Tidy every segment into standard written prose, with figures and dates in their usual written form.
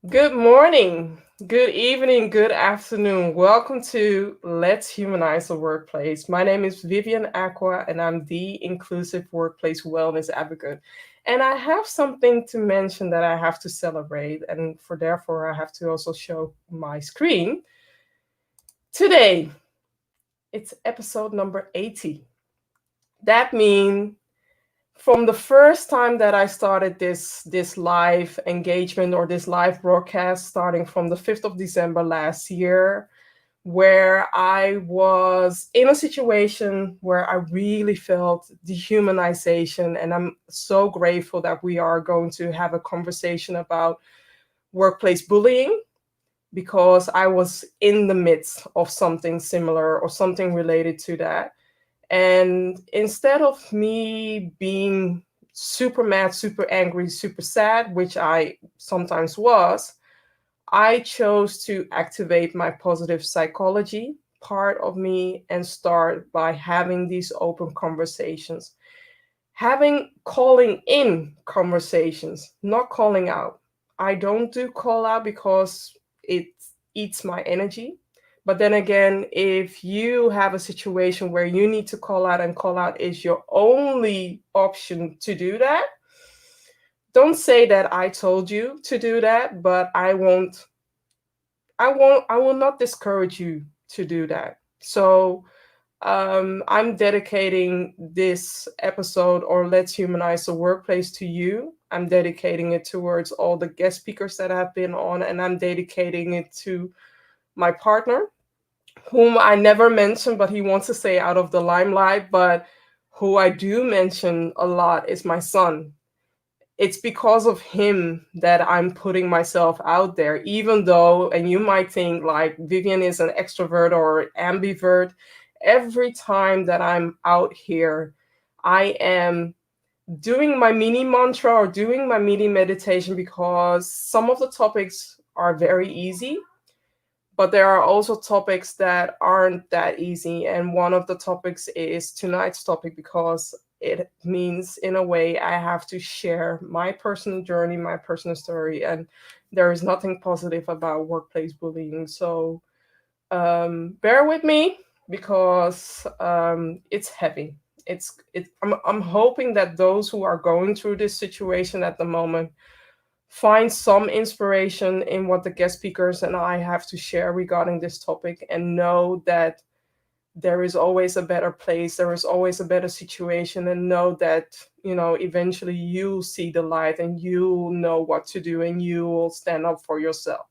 Good morning, good evening, good afternoon. Welcome to Let's Humanize the Workplace. My name is Vivian Aqua, and I'm the Inclusive Workplace Wellness Advocate. And I have something to mention that I have to celebrate, and for therefore I have to also show my screen. Today, it's episode number 80. That means from the first time that I started this live engagement or this live broadcast, starting from the 5th of December last year, where I was in a situation where I really felt dehumanization, and I'm so grateful that we are going to have a conversation about workplace bullying because I was in the midst of something similar or something related to that. And instead of me being super mad, super angry, super sad, which I sometimes was, I chose to activate my positive psychology part of me and start by having these open conversations. Having calling in conversations, not calling out. I don't do call out because it eats my energy. But then again, if you have a situation where you need to call out and call out is your only option to do that, don't say that I told you to do that, but I will not discourage you to do that. So I'm dedicating this episode or Let's Humanize the Workplace to you. I'm dedicating it towards all the guest speakers that have been on, and I'm dedicating it to my partner, whom I never mention, but he wants to stay out of the limelight. But who I do mention a lot is my son. It's because of him that I'm putting myself out there, even though, and you might think like Vivian is an extrovert or ambivert. Every time that I'm out here, I am doing my mini mantra or doing my mini meditation because some of the topics are very easy, but there are also topics that aren't that easy. And one of the topics is tonight's topic because it means, in a way, I have to share my personal journey, my personal story. And there is nothing positive about workplace bullying. So bear with me because it's heavy. I'm hoping that those who are going through this situation at the moment find some inspiration in what the guest speakers and I have to share regarding this topic, and know that there is always a better place, there is always a better situation, and know that, eventually you'll see the light and you'll know what to do and you will stand up for yourself.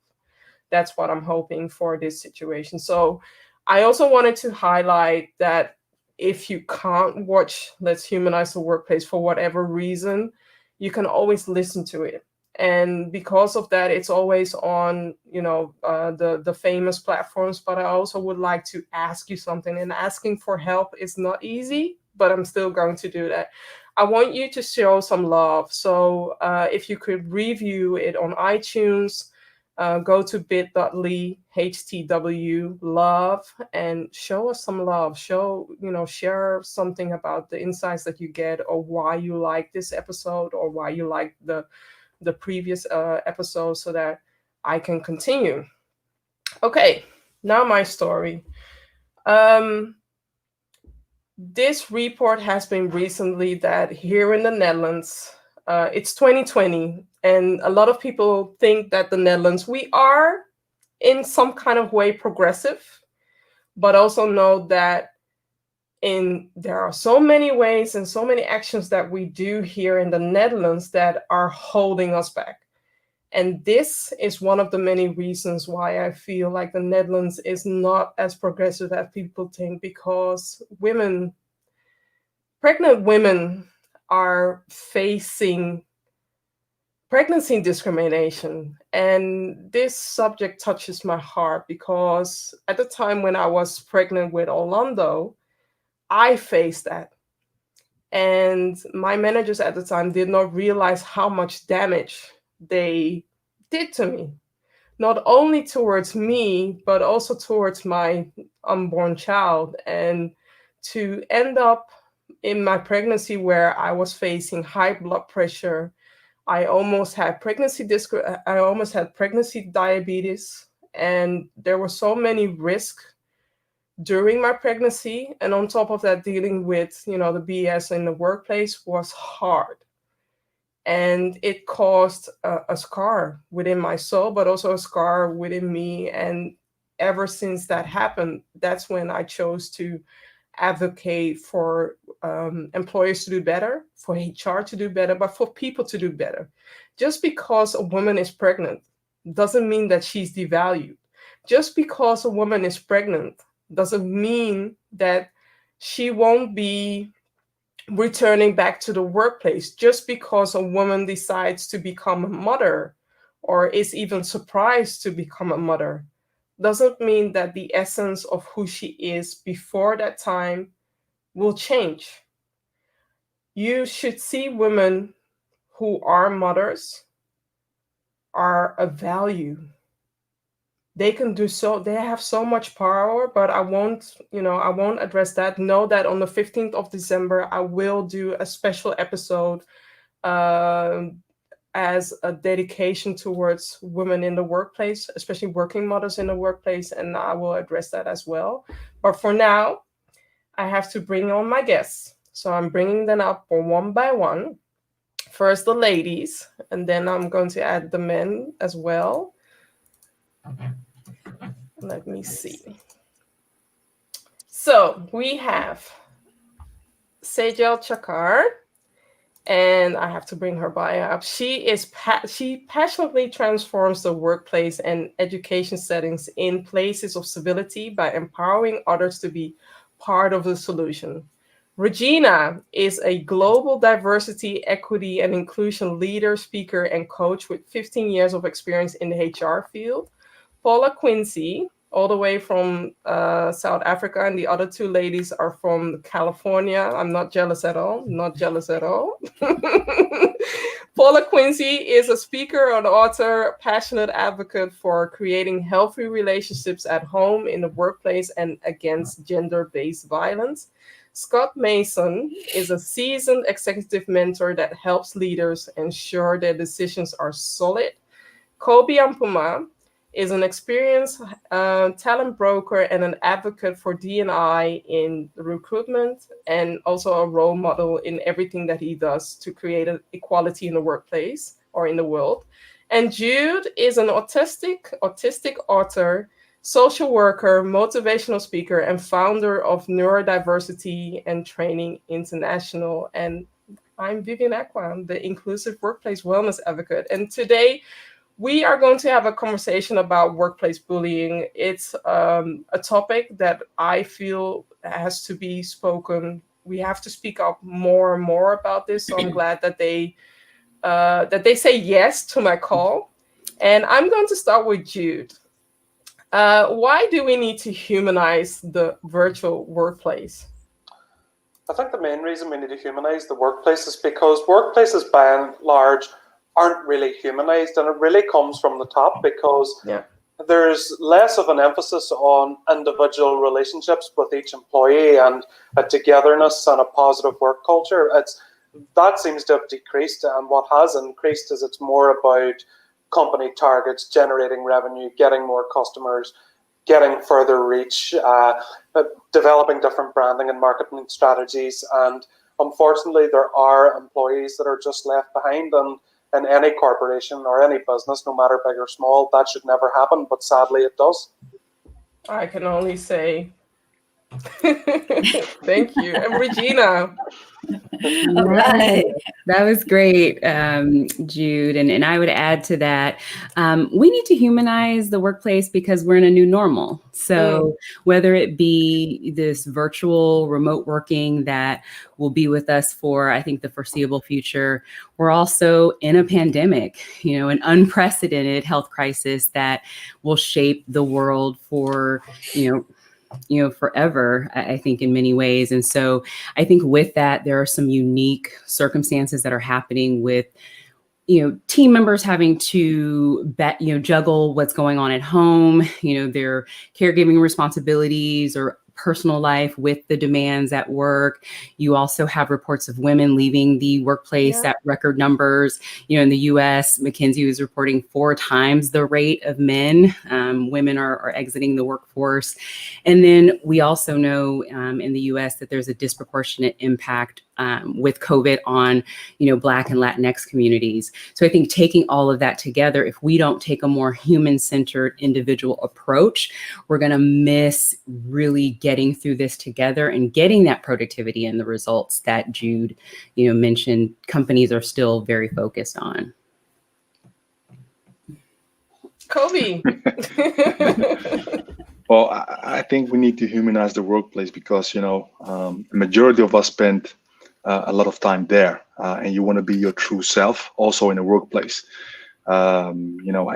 That's what I'm hoping for this situation. So I also wanted to highlight that if you can't watch Let's Humanize the Workplace for whatever reason, you can always listen to it. And because of that, it's always on, the famous platforms. But I also would like to ask you something, and asking for help is not easy, but I'm still going to do that. I want you to show some love. So if you could review it on iTunes, go to bit.ly htw love and show us some love. Share something about the insights that you get, or why you like this episode, or why you like the previous episode, so that I can continue. Okay, now my story. um this report has been recently that here in the Netherlands, it's 2020, and a lot of people think that the Netherlands, we are in some kind of way progressive, but also know that in there are so many ways and so many actions that we do here in the Netherlands that are holding us back. And this is one of the many reasons why I feel like the Netherlands is not as progressive as people think, because pregnant women are facing pregnancy discrimination. And this subject touches my heart because at the time when I was pregnant with Orlando, I faced that. And my managers at the time did not realize how much damage they did to me, not only towards me, but also towards my unborn child. And to end up in my pregnancy where I was facing high blood pressure, I almost had I almost had pregnancy diabetes, and there were so many risks during my pregnancy. And on top of that, dealing with, the BS in the workplace was hard. And it caused a scar within my soul, but also a scar within me. And ever since that happened, that's when I chose to advocate for employers to do better, for HR to do better, but for people to do better. Just because a woman is pregnant doesn't mean that she's devalued. Just because a woman is pregnant doesn't mean that she won't be returning back to the workplace. Just because a woman decides to become a mother or is even surprised to become a mother doesn't mean that the essence of who she is before that time will change. You should see women who are mothers are a value. They can do so, they have so much power, but I won't address that. Know that on the 15th of December, I will do a special episode as a dedication towards women in the workplace, especially working mothers in the workplace, and I will address that as well. But for now, I have to bring on my guests. So I'm bringing them up one by one. First the ladies, and then I'm going to add the men as well. Let me see. So we have Sejal Thakkar, and I have to bring her bio up. She passionately transforms the workplace and education settings in places of civility by empowering others to be part of the solution. Regina is a global diversity, equity, and inclusion leader, speaker, and coach with 15 years of experience in the HR field. Paula Quinsee, all the way from South Africa, and the other two ladies are from California. I'm not jealous at all. Not jealous at all. Paula Quinsee is a speaker, an author, passionate advocate for creating healthy relationships at home, in the workplace, and against gender-based violence. Scott Mason is a seasoned executive mentor that helps leaders ensure their decisions are solid. Kobe Ampuma is an experienced talent broker and an advocate for D&I in recruitment, and also a role model in everything that he does to create equality in the workplace or in the world. And Jude is an autistic author, social worker, motivational speaker, and founder of Neurodiversity and Training International. And I'm Vivian Aquan, the inclusive workplace wellness advocate. And today we are going to have a conversation about workplace bullying. It's a topic that I feel has to be spoken. We have to speak up more and more about this. So I'm glad that they say yes to my call. And I'm going to start with Jude. Why do we need to humanize the virtual workplace? I think the main reason we need to humanize the workplace is because workplaces, by and large, aren't really humanized, and it really comes from the top because there's less of an emphasis on individual relationships with each employee and a togetherness and a positive work culture. That seems to have decreased, and what has increased is it's more about company targets, generating revenue, getting more customers, getting further reach, developing different branding and marketing strategies. And unfortunately, there are employees that are just left behind. And in any corporation or any business, no matter big or small, that should never happen. But sadly, it does. I can only say thank you. And Regina. All right. That was great, Jude. And I would add to that, we need to humanize the workplace because we're in a new normal. So whether it be this virtual remote working that will be with us for, I think, the foreseeable future, we're also in a pandemic, an unprecedented health crisis that will shape the world for, forever, I think, in many ways. And so I think with that, there are some unique circumstances that are happening with, team members having to juggle what's going on at home, their caregiving responsibilities or personal life with the demands at work. You also have reports of women leaving the workplace at record numbers. In the US, McKinsey was reporting 4 times the rate of men. Women are exiting the workforce. And then we also know in the US that there's a disproportionate impact with COVID on, Black and Latinx communities. So I think taking all of that together, if we don't take a more human-centered individual approach, we're going to miss really getting through this together and getting that productivity and the results that Jude, mentioned companies are still very focused on. Kobe. Well, I think we need to humanize the workplace because, a majority of us spend a lot of time there, and you want to be your true self also in a workplace. I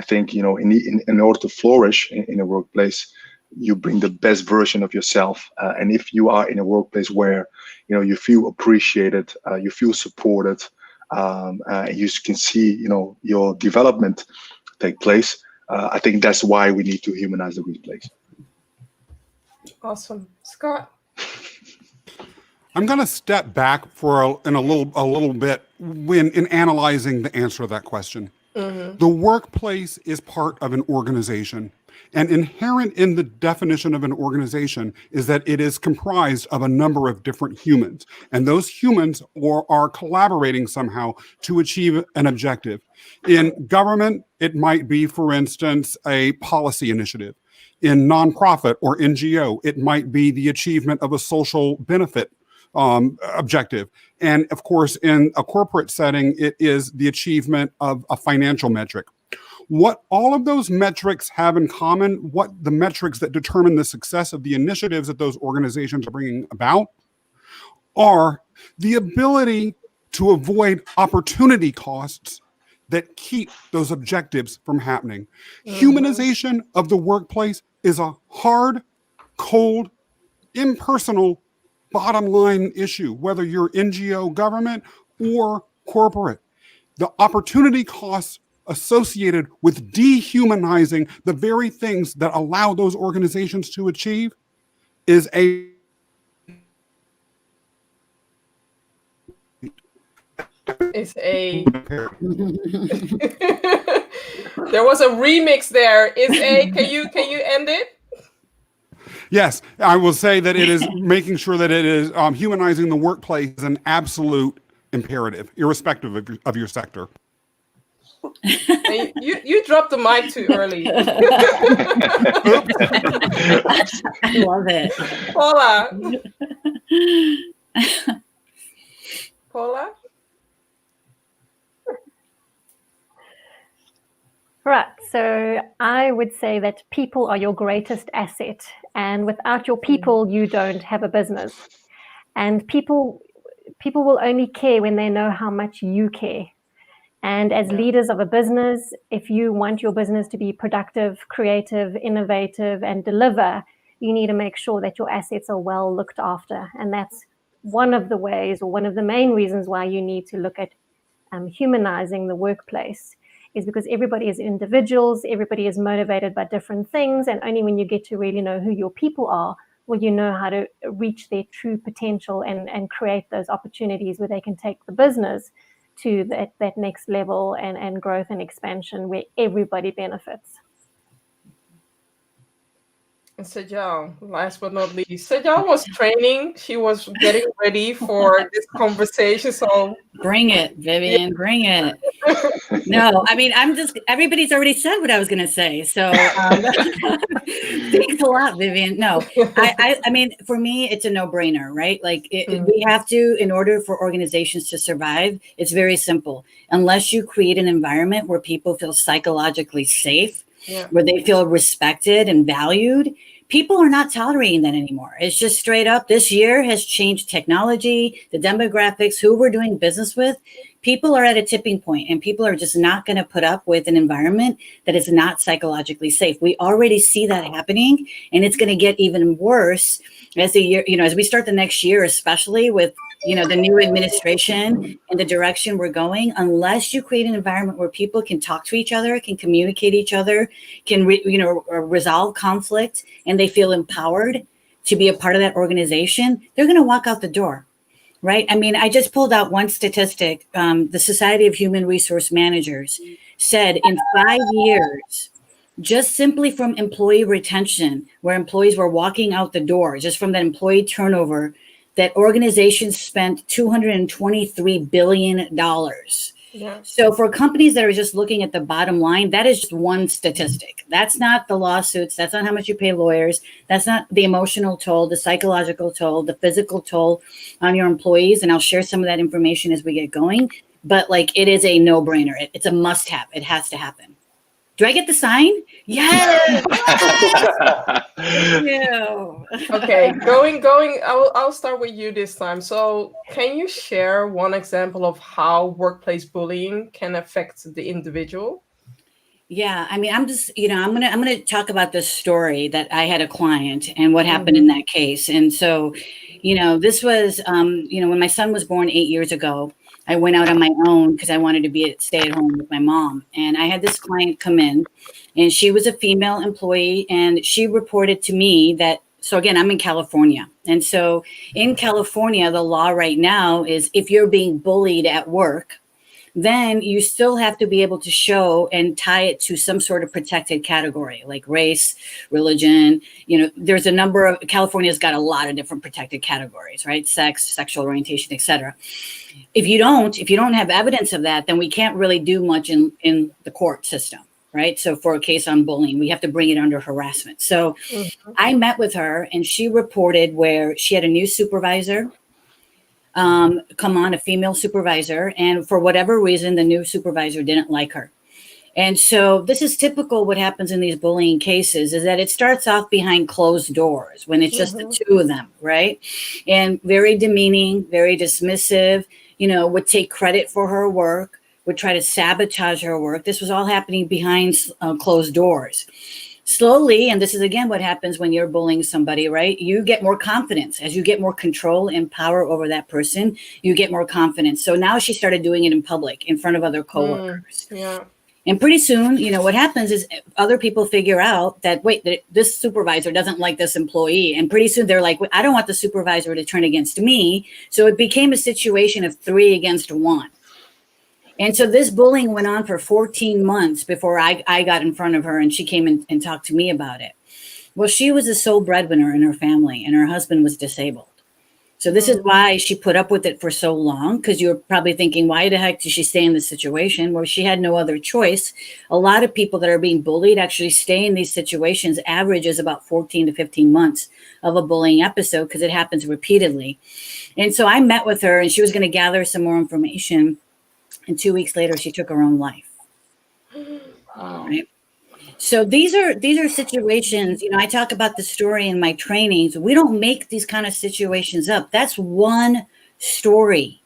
think, in order to flourish in a workplace, you bring the best version of yourself. And if you are in a workplace where, you feel appreciated, you feel supported, you can see, your development take place. I think that's why we need to humanize the workplace. Awesome. Scott? I'm going to step back for a little bit in analyzing the answer to that question. Mm-hmm. The workplace is part of an organization, and inherent in the definition of an organization is that it is comprised of a number of different humans, and those humans are collaborating somehow to achieve an objective. In government, it might be, for instance, a policy initiative. In nonprofit or NGO, it might be the achievement of a social benefit objective. And of course, in a corporate setting, it is the achievement of a financial metric. What all of those metrics have in common, what the metrics that determine the success of the initiatives that those organizations are bringing about, are the ability to avoid opportunity costs that keep those objectives from happening. Mm-hmm. Humanization of the workplace is a hard, cold, impersonal bottom line issue, whether you're NGO, government, or corporate. The opportunity costs associated with dehumanizing the very things that allow those organizations to achieve is a there was a remix there. Can you end it? Yes, I will say that it is making sure that it is humanizing the workplace is an absolute imperative, irrespective of your sector. You dropped the mic too early. I love it. Paula? Right. So I would say that people are your greatest asset. And without your people, you don't have a business. And people will only care when they know how much you care. And as leaders of a business, if you want your business to be productive, creative, innovative, and deliver, you need to make sure that your assets are well looked after. And that's one of the ways, or one of the main reasons why you need to look at humanizing the workplace, is because everybody is individuals, everybody is motivated by different things, and only when you get to really know who your people are will you know how to reach their true potential and create those opportunities where they can take the business to that next level and growth and expansion where everybody benefits. And Sejal, last but not least, Sejal was training. She was getting ready for this conversation. So bring it, Vivian, bring it. No, I mean, everybody's already said what I was going to say. So thanks a lot, Vivian. No, I mean, for me, it's a no-brainer, right? Like we have to, in order for organizations to survive, it's very simple. Unless you create an environment where people feel psychologically safe, where they feel respected and valued, people are not tolerating that anymore. It's just straight up. This year has changed technology, the demographics, who we're doing business with. People are at a tipping point, and people are just not going to put up with an environment that is not psychologically safe. We already see that happening, and it's going to get even worse as the year, as we start the next year, especially with the new administration and the direction we're going. Unless you create an environment where people can talk to each other, can communicate each other, can resolve conflict, and they feel empowered to be a part of that organization, they're going to walk out the door, right? I mean, I just pulled out one statistic. The Society of Human Resource Managers said in 5 years, just simply from employee retention, where employees were walking out the door, just from that employee turnover, that organizations spent $223 billion. Yeah. So for companies that are just looking at the bottom line, that is just one statistic. That's not the lawsuits. That's not how much you pay lawyers. That's not the emotional toll, the psychological toll, the physical toll on your employees. And I'll share some of that information as we get going. But like, it is a no-brainer. It's a must-have. It has to happen. Do I get the sign? Yes. Thank you. Okay, going. I'll start with you this time. So, can you share one example of how workplace bullying can affect the individual? Yeah, I mean, I'm just, I'm gonna talk about this story that I had a client and what happened in that case. And so, this was, when my son was born 8 years ago, I went out on my own because I wanted to stay at home with my mom. And I had this client come in, and she was a female employee, and she reported to me that, so again, I'm in California. And so in California, the law right now is if you're being bullied at work, then you still have to be able to show and tie it to some sort of protected category, like race, religion. There's a number of, California's got a lot of different protected categories, right? Sex, sexual orientation, etc. If you don't have evidence of that, then we can't really do much in the court system, right? So for a case on bullying, we have to bring it under harassment. So I met with her, and she reported where she had a new supervisor come on, a female supervisor. And for whatever reason, the new supervisor didn't like her. And so this is typical. What happens in these bullying cases is that it starts off behind closed doors when it's just the two of them, right? And very demeaning, very dismissive, would take credit for her work, would try to sabotage her work. This was all happening behind closed doors. Slowly, and this is again what happens when you're bullying somebody, right? You get more confidence. As you get more control and power over that person, you get more confidence. So now she started doing it in public, in front of other coworkers. Yeah. And pretty soon, what happens is other people figure out that, wait, this supervisor doesn't like this employee. And pretty soon they're like, I don't want the supervisor to turn against me. So it became a situation of 3 against 1. And so this bullying went on for 14 months before I got in front of her and she came and talked to me about it. Well, she was the sole breadwinner in her family and her husband was disabled. So this is why she put up with it for so long, because you're probably thinking, why the heck did she stay in this situation? Well, she had no other choice. A lot of people that are being bullied actually stay in these situations, averages about 14 to 15 months of a bullying episode because it happens repeatedly. And so I met with her and she was going to gather some more information. And 2 weeks later, she took her own life. Right? So these are situations, I talk about the story in my trainings. We don't make these kind of situations up. That's one story,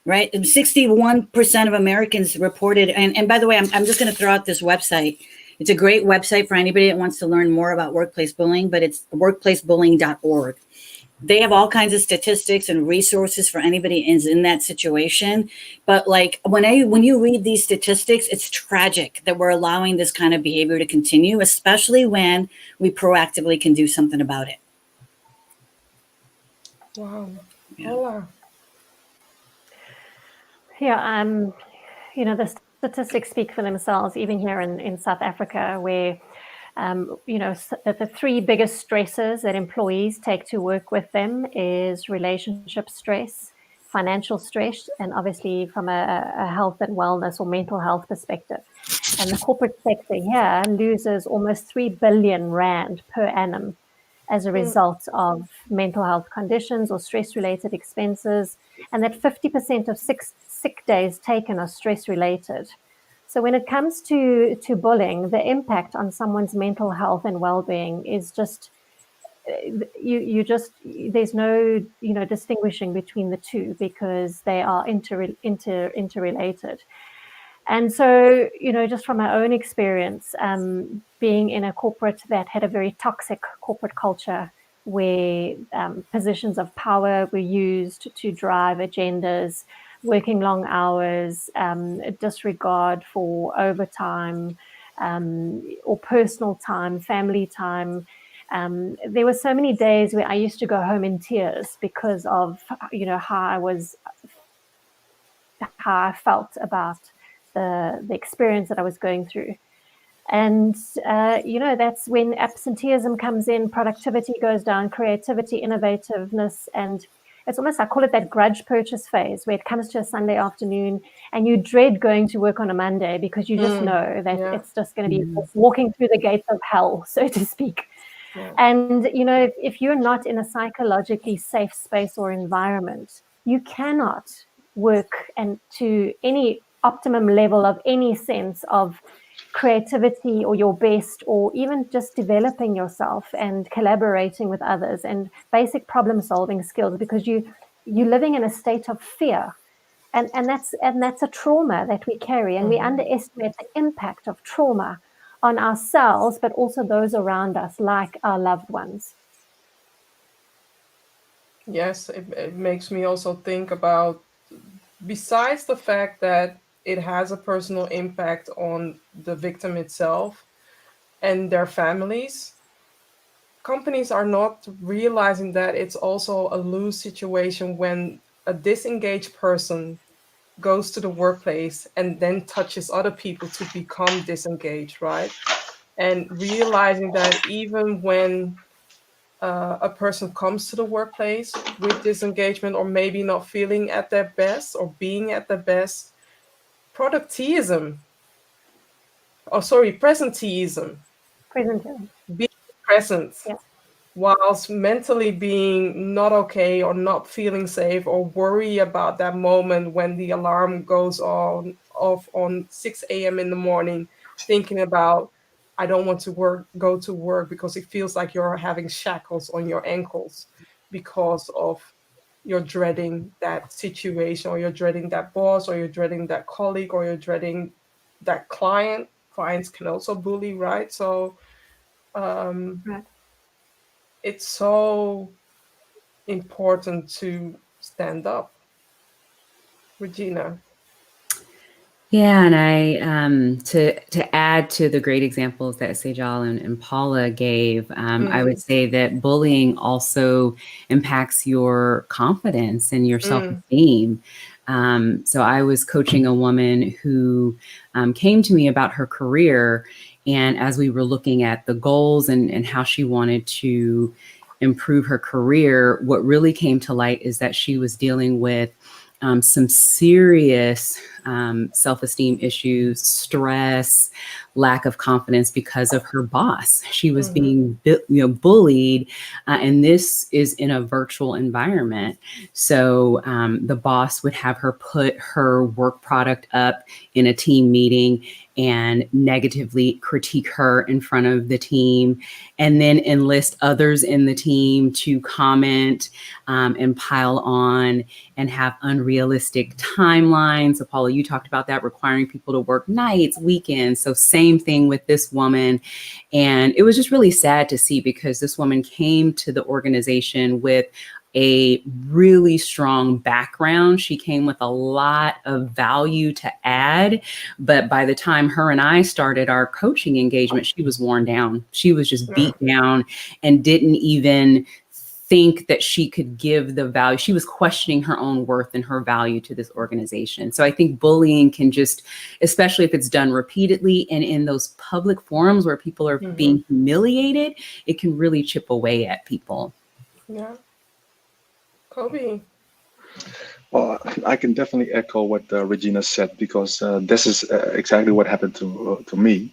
right? And 61% of Americans reported. And by the way, I'm just going to throw out this website. It's a great website for anybody that wants to learn more about workplace bullying, but it's workplacebullying.org. They have all kinds of statistics and resources for anybody who's in that situation. But like when you read these statistics, it's tragic that we're allowing this kind of behavior to continue, especially when we proactively can do something about it. Wow. Yeah. The statistics speak for themselves, even here in South Africa, where the 3 biggest stresses that employees take to work with them is relationship stress, financial stress, and obviously from a health and wellness or mental health perspective. And the corporate sector here loses almost 3 billion rand per annum as a result of mental health conditions or stress-related expenses, and that 50% of sick days taken are stress-related. So when it comes to bullying, the impact on someone's mental health and well-being is just, there's no, distinguishing between the two because they are interrelated. And so, just from my own experience, being in a corporate that had a very toxic corporate culture where positions of power were used to drive agendas, working long hours, disregard for overtime or personal time, family time. there were so many days where I used to go home in tears because of, how I felt about the experience that I was going through. And, that's when absenteeism comes in, productivity goes down, creativity, innovativeness, and it's almost, I call it that grudge purchase phase, where it comes to a Sunday afternoon and you dread going to work on a Monday because you just know that it's just going to be walking through the gates of hell, so to speak. Yeah. And, if you're not in a psychologically safe space or environment, you cannot work and to any optimum level of any sense of creativity or your best, or even just developing yourself and collaborating with others and basic problem solving skills, because you're living in a state of fear, and that's a trauma that we carry, and we underestimate the impact of trauma on ourselves, but also those around us, like our loved ones. Yes, it makes me also think about, besides the fact that it has a personal impact on the victim itself and their families, companies are not realizing that it's also a lose situation when a disengaged person goes to the workplace and then touches other people to become disengaged, right? And realizing that even when a person comes to the workplace with disengagement, or maybe not feeling at their best or being at their best, presenteeism, being present, whilst mentally being not okay or not feeling safe, or worry about that moment when the alarm goes off on 6 a.m. in the morning, thinking about, I don't want to go to work, because it feels like you're having shackles on your ankles because of you're dreading that situation, or you're dreading that boss, or you're dreading that colleague, or you're dreading that client. Clients can also bully, right? So it's so important to stand up. Regina. Yeah, and I to add to the great examples that Sejal and Paula gave, I would say that bullying also impacts your confidence and your self-esteem. So I was coaching a woman who came to me about her career, and as we were looking at the goals and how she wanted to improve her career, what really came to light is that she was dealing with some serious self-esteem issues, stress, lack of confidence because of her boss. She was being bullied, and this is in a virtual environment. So the boss would have her put her work product up in a team meeting and negatively critique her in front of the team, and then enlist others in the team to comment and pile on and have unrealistic timelines. So Paula, you talked about that, requiring people to work nights, weekends. So same thing with this woman. And it was just really sad to see, because this woman came to the organization with a really strong background. She came with a lot of value to add, but by the time her and I started our coaching engagement, she was worn down. She was just beat down and didn't even think that she could give the value. She was questioning her own worth and her value to this organization. So I think bullying can just, especially if it's done repeatedly and in those public forums where people are being humiliated, it can really chip away at people. Yeah. Kobe. Well, I can definitely echo what Regina said, because this is exactly what happened to me.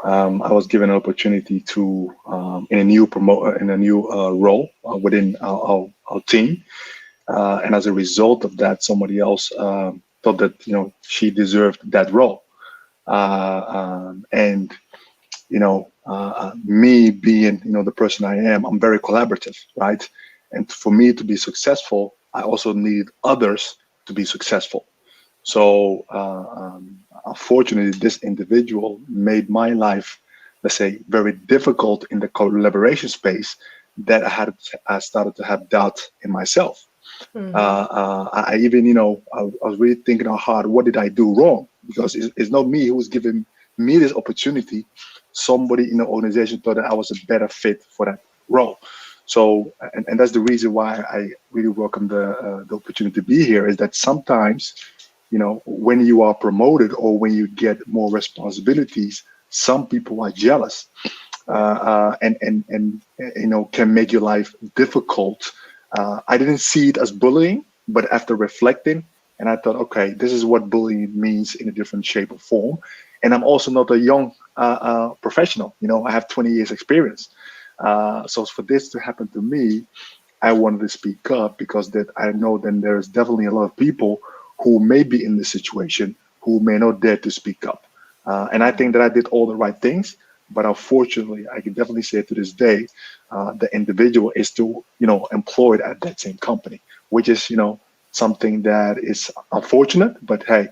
I was given an opportunity to in a new role within our team, and as a result of that, somebody else thought that she deserved that role, and me being the person I am, I'm very collaborative, right? And for me to be successful, I also need others to be successful. So unfortunately, this individual made my life, let's say, very difficult in the collaboration space, that I started to have doubt in myself. I even, I was really thinking hard, what did I do wrong? Because it's not me who was giving me this opportunity. Somebody in the organization thought that I was a better fit for role. So, and that's the reason why I really welcome the opportunity to be here, is that sometimes, you know, when you are promoted or when you get more responsibilities, some people are jealous, and you know, can make your life difficult. I didn't see it as bullying, but after reflecting, and I thought, okay, this is what bullying means in a different shape or form. And I'm also not a young professional. You know, I have 20 years experience. So for this to happen to me, I wanted to speak up, because that I know then there's definitely a lot of people who may be in this situation who may not dare to speak up. And I think that I did all the right things, but unfortunately, I can definitely say to this day, the individual is still, you know, employed at that same company, which is, you know, something that is unfortunate. But hey,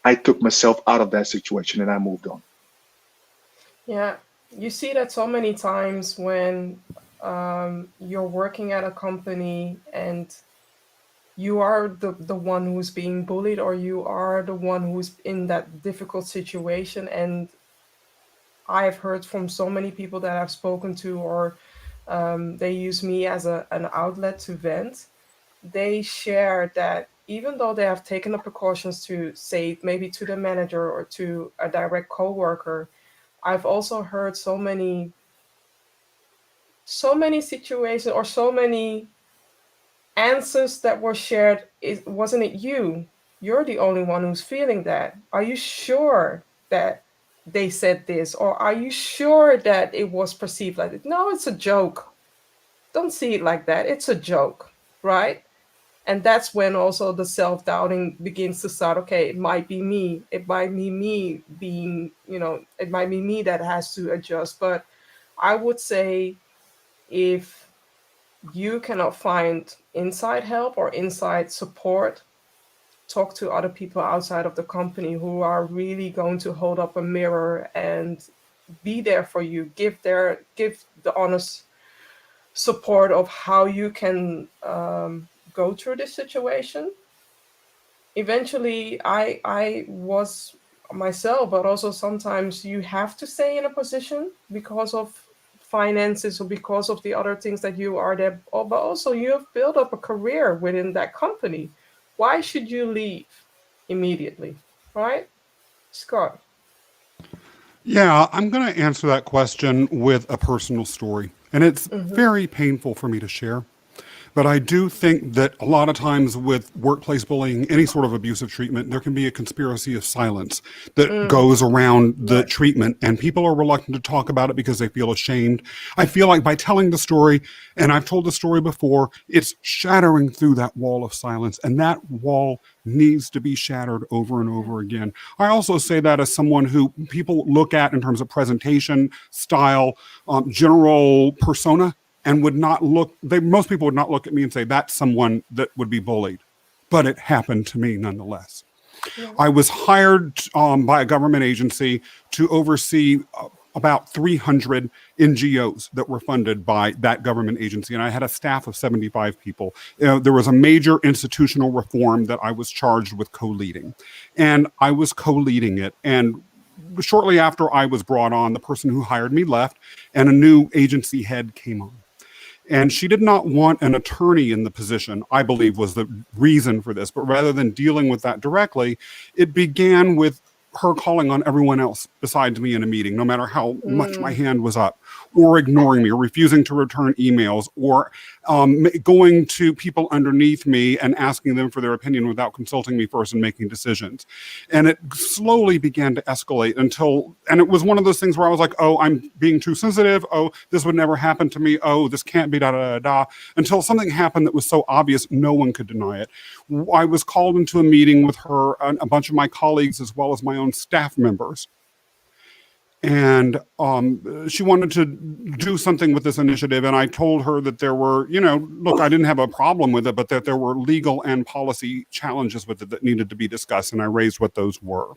I took myself out of that situation and I moved on. Yeah, you see that so many times when you're working at a company and you are the one who's being bullied, or you are the one who's in that difficult situation. And I've heard from so many people that I've spoken to, or they use me as an outlet to vent. They share that even though they have taken the precautions to say maybe to the manager or to a direct coworker, I've also heard so many situations or so many answers that were shared. Wasn't it you? You're the only one who's feeling that. Are you sure that they said this? Or are you sure that it was perceived like it? No, it's a joke. Don't see it like that. It's a joke, right? And that's when also the self-doubting begins to start. Okay, it might be me. It might be me being, you know, it might be me that has to adjust. But I would say, if you cannot find inside help or inside support, talk to other people outside of the company who are really going to hold up a mirror and be there for you, give the honest support of how you can go through this situation. Eventually, I was myself, but also sometimes you have to stay in a position because of finances or because of the other things that you are there. But also you have built up a career within that company. Why should you leave immediately, right, Scott? Yeah, I'm going to answer that question with a personal story. And it's very painful for me to share. But I do think that a lot of times with workplace bullying, any sort of abusive treatment, there can be a conspiracy of silence that goes around the treatment, and people are reluctant to talk about it because they feel ashamed. I feel like by telling the story, and I've told the story before, it's shattering through that wall of silence, and that wall needs to be shattered over and over again. I also say that as someone who people look at in terms of presentation, style, general persona, and would not look, most people would not look at me and say, that's someone that would be bullied. But it happened to me nonetheless. Yeah. I was hired by a government agency to oversee about 300 NGOs that were funded by that government agency. And I had a staff of 75 people. There was a major institutional reform that I was charged with co-leading. And I was co-leading it. And shortly after I was brought on, the person who hired me left and a new agency head came on. And she did not want an attorney in the position, I believe was the reason for this. But rather than dealing with that directly, it began with her calling on everyone else besides me in a meeting, no matter how much my hand was up, or ignoring me, or refusing to return emails, or going to people underneath me and asking them for their opinion without consulting me first and making decisions. And it slowly began to escalate and it was one of those things where I was like, oh, I'm being too sensitive. Oh, this would never happen to me. Oh, this can't be until something happened that was so obvious, no one could deny it. I was called into a meeting with her, a bunch of my colleagues, as well as my own staff members. And she wanted to do something with this initiative. And I told her that there were, look, I didn't have a problem with it, but that there were legal and policy challenges with it that needed to be discussed. And I raised what those were.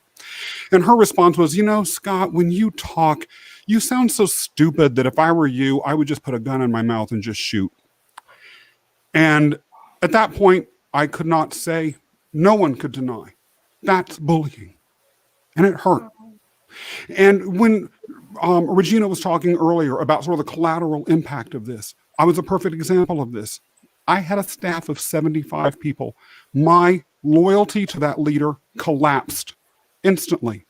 And her response was, Scott, when you talk, you sound so stupid that if I were you, I would just put a gun in my mouth and just shoot. And at that point, I could not say, no one could deny. That's bullying. And it hurt. And when Regina was talking earlier about sort of the collateral impact of this, I was a perfect example of this. I had a staff of 75 people. My loyalty to that leader collapsed instantly.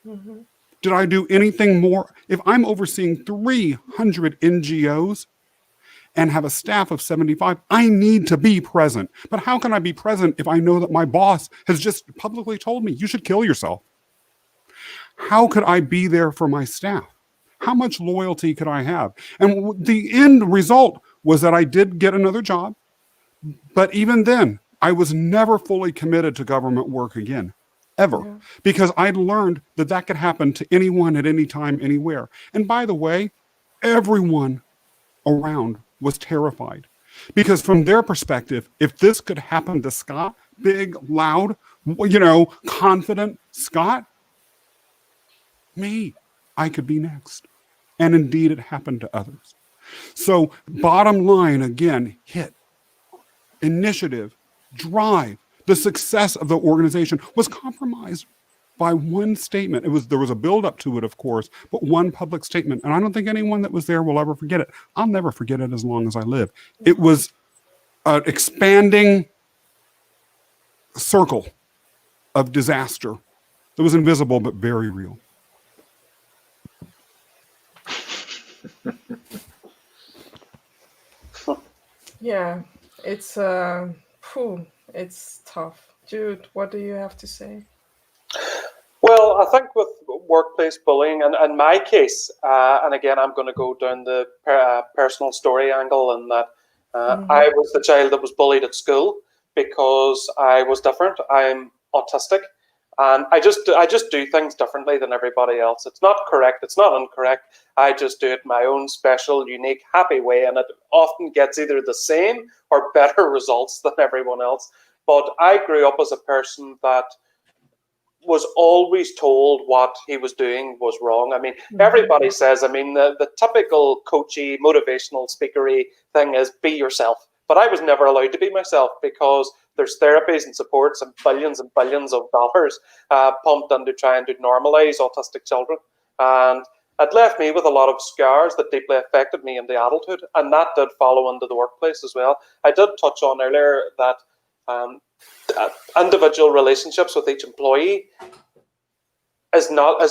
Mm-hmm. Did I do anything more? If I'm overseeing 300 NGOs and have a staff of 75, I need to be present. But how can I be present if I know that my boss has just publicly told me, you should kill yourself? How could I be there for my staff? How much loyalty could I have? And the end result was that I did get another job. But even then, I was never fully committed to government work again, ever, because I'd learned that that could happen to anyone at any time, anywhere. And by the way, everyone around was terrified, because from their perspective, if this could happen to Scott, big, loud, confident Scott, I could be next. And indeed, it happened to others. So bottom line, again, hit. Initiative, drive, the success of the organization was compromised by one statement. There was a buildup to it, of course, but one public statement. And I don't think anyone that was there will ever forget it. I'll never forget it as long as I live. It was an expanding circle of disaster that was invisible but very real. Yeah, it's tough. Jude, what do you have to say? Well, I think with workplace bullying, and in my case, and again, I'm going to go down the personal story angle, and that I was the child that was bullied at school because I was different. I'm autistic, and I just do things differently than everybody else. It's not correct. It's not incorrect. I just do it my own special, unique, happy way, and it often gets either the same or better results than everyone else. But I grew up as a person that was always told what he was doing was wrong. I mean, everybody says, the typical coachy, motivational speakery thing is be yourself. But I was never allowed to be myself because there's therapies and supports and billions of dollars pumped into trying to normalize autistic children. And it left me with a lot of scars that deeply affected me into adulthood. And that did follow into the workplace as well. I did touch on earlier that individual relationships with each employee is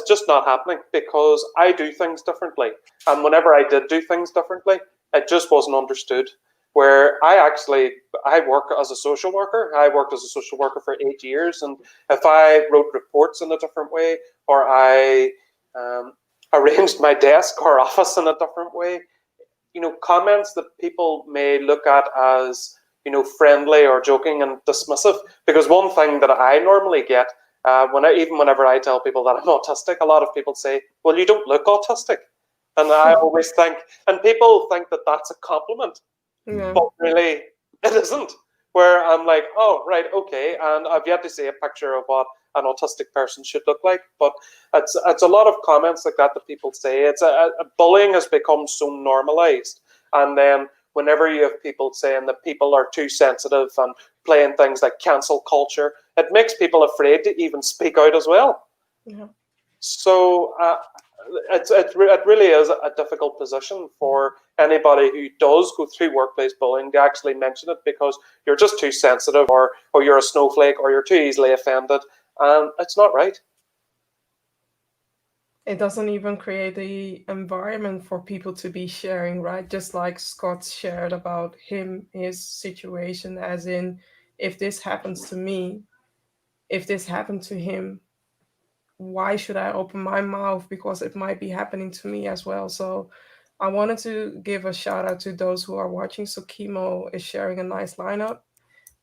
just not happening because I do things differently. And whenever I did do things differently, it just wasn't understood. Where I work as a social worker. I worked as a social worker for 8 years. And if I wrote reports in a different way, or I arranged my desk or office in a different way, comments that people may look at as, friendly or joking and dismissive. Because one thing that I normally get, whenever I tell people that I'm autistic, a lot of people say, well, you don't look autistic. And I always think, and people think that that's a compliment. Yeah. But really, it isn't. Where I'm like, oh, right, okay. And I've yet to see a picture of what an autistic person should look like. But it's a lot of comments like that people say. Bullying has become so normalized. And then whenever you have people saying that people are too sensitive and playing things like cancel culture, it makes people afraid to even speak out as well. Yeah. So it really is a difficult position for anybody who does go through workplace bullying to actually mention it, because you're just too sensitive, or you're a snowflake, or you're too easily offended, and it's not right. It doesn't even create the environment for people to be sharing, right? Just like Scott shared about his situation, as in, if this happens to me, if this happened to him, why should I open my mouth? Because it might be happening to me as well. So I wanted to give a shout out to those who are watching. So Kimo is sharing a nice lineup,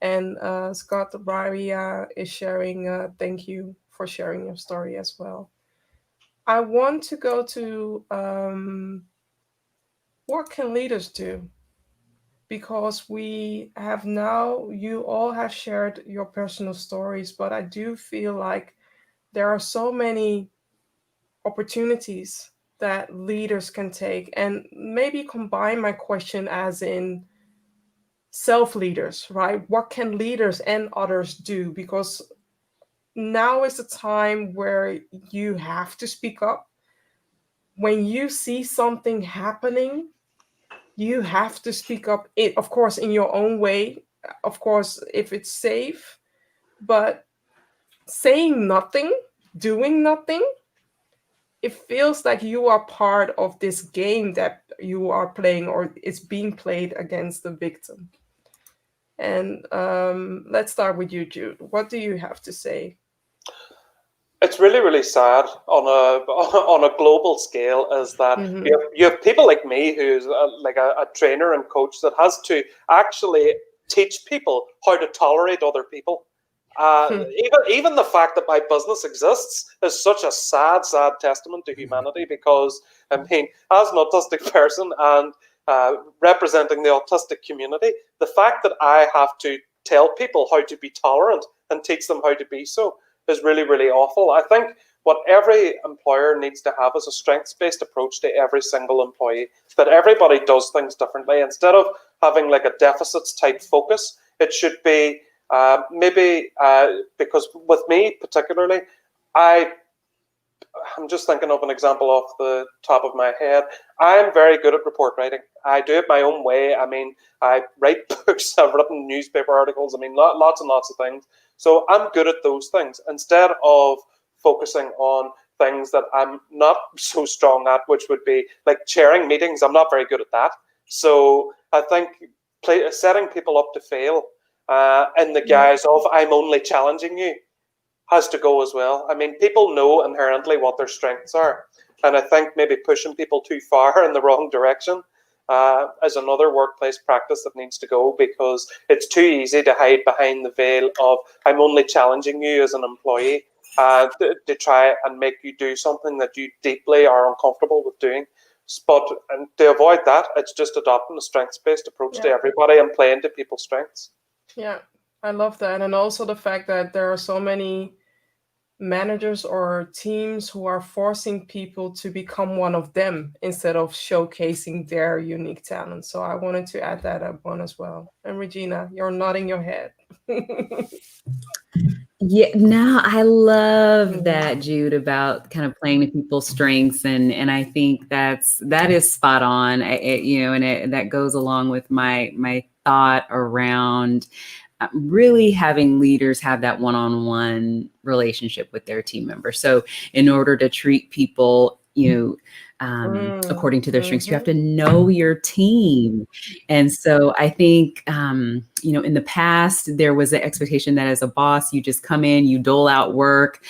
and Scott Raria is sharing, thank you for sharing your story as well. I want to go to what can leaders do? Because we have now, you all have shared your personal stories, but I do feel like there are so many opportunities that leaders can take, and maybe combine my question as in self-leaders, right? What can leaders and others do? Because now is the time where you have to speak up. When you see something happening, you have to speak up, of course, in your own way, of course, if it's safe, but saying nothing, doing nothing, it feels like you are part of this game that you are playing, or it's being played against the victim. And let's start with you, Jude. What do you have to say? It's really, really sad on a global scale is that you have people like me who's like a trainer and coach that has to actually teach people how to tolerate other people. Even the fact that my business exists is such a sad testament to humanity, because I mean, as an autistic person and representing the autistic community, the fact that I have to tell people how to be tolerant and teach them how to be so is really, really awful. I think what every employer needs to have is a strengths-based approach to every single employee, that everybody does things differently. Instead of having like a deficits type focus, it should be because with me particularly, I'm just thinking of an example off the top of my head. I'm very good at report writing. I do it my own way. I mean, I write books, I've written newspaper articles, I mean, lots and lots of things. So I'm good at those things instead of focusing on things that I'm not so strong at, which would be like chairing meetings. I'm not very good at that. So I think setting people up to fail in the guise of I'm only challenging you has to go as well. I mean, people know inherently what their strengths are. And I think maybe pushing people too far in the wrong direction is another workplace practice that needs to go, because it's too easy to hide behind the veil of I'm only challenging you as an employee to try and make you do something that you deeply are uncomfortable with doing. But and to avoid that, it's just adopting a strengths-based approach to everybody and playing to people's strengths. Yeah, I love that. And also the fact that there are so many managers or teams who are forcing people to become one of them instead of showcasing their unique talent. So I wanted to add that up one as well. And Regina, you're nodding your head. Yeah, no, I love that, Jude, about kind of playing to people's strengths, and I think that is spot on. That goes along with my thought around really having leaders have that one-on-one relationship with their team members. So in order to treat people, according to their strengths, you have to know your team. And so I think, in the past, there was an expectation that as a boss, you just come in, you dole out work,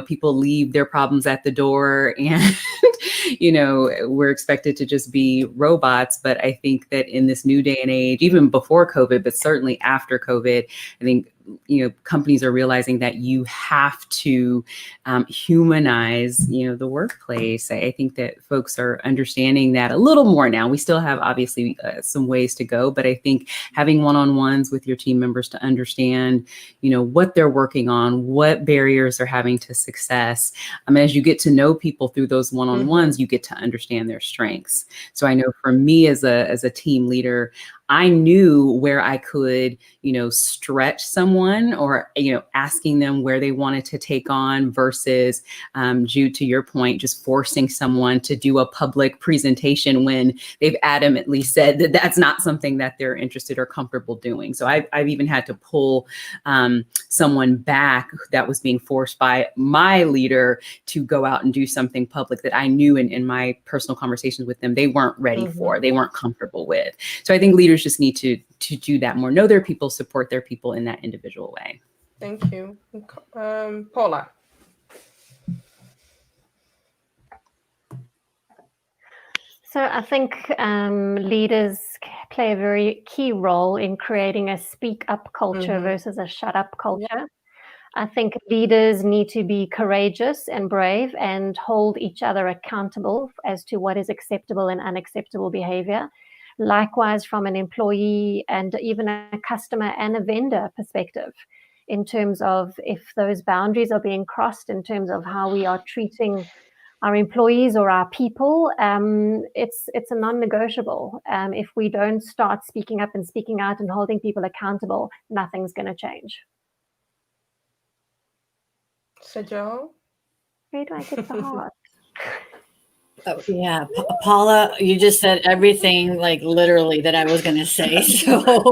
people leave their problems at the door, and, we're expected to just be robots. But I think that in this new day and age, even before COVID, but certainly after COVID, I think, companies are realizing that you have to humanize, the workplace. I think that folks are understanding that a little more now. We still have obviously some ways to go, but I think having one-on-ones with your team members to understand, what they're working on, what barriers are having to success. As you get to know people through those one-on-ones, you get to understand their strengths. So I know for me as a team leader, I knew where I could, stretch someone or, asking them where they wanted to take on versus, Jude, to your point, just forcing someone to do a public presentation when they've adamantly said that that's not something that they're interested or comfortable doing. So I've even had to pull someone back that was being forced by my leader to go out and do something public that I knew in my personal conversations with them, they weren't ready for, they weren't comfortable with. So I think leaders just need to do that more, know their people, support their people in that individual way. Thank you. Paula. So I think leaders play a very key role in creating a speak up culture versus a shut up culture. Yeah. I think leaders need to be courageous and brave and hold each other accountable as to what is acceptable and unacceptable behavior. Likewise, from an employee and even a customer and a vendor perspective, in terms of if those boundaries are being crossed in terms of how we are treating our employees or our people, it's a non-negotiable. If we don't start speaking up and speaking out and holding people accountable, nothing's going to change. Sejal? Where do I get the heart? Oh, yeah, Paula, you just said everything like literally that I was going to say. So,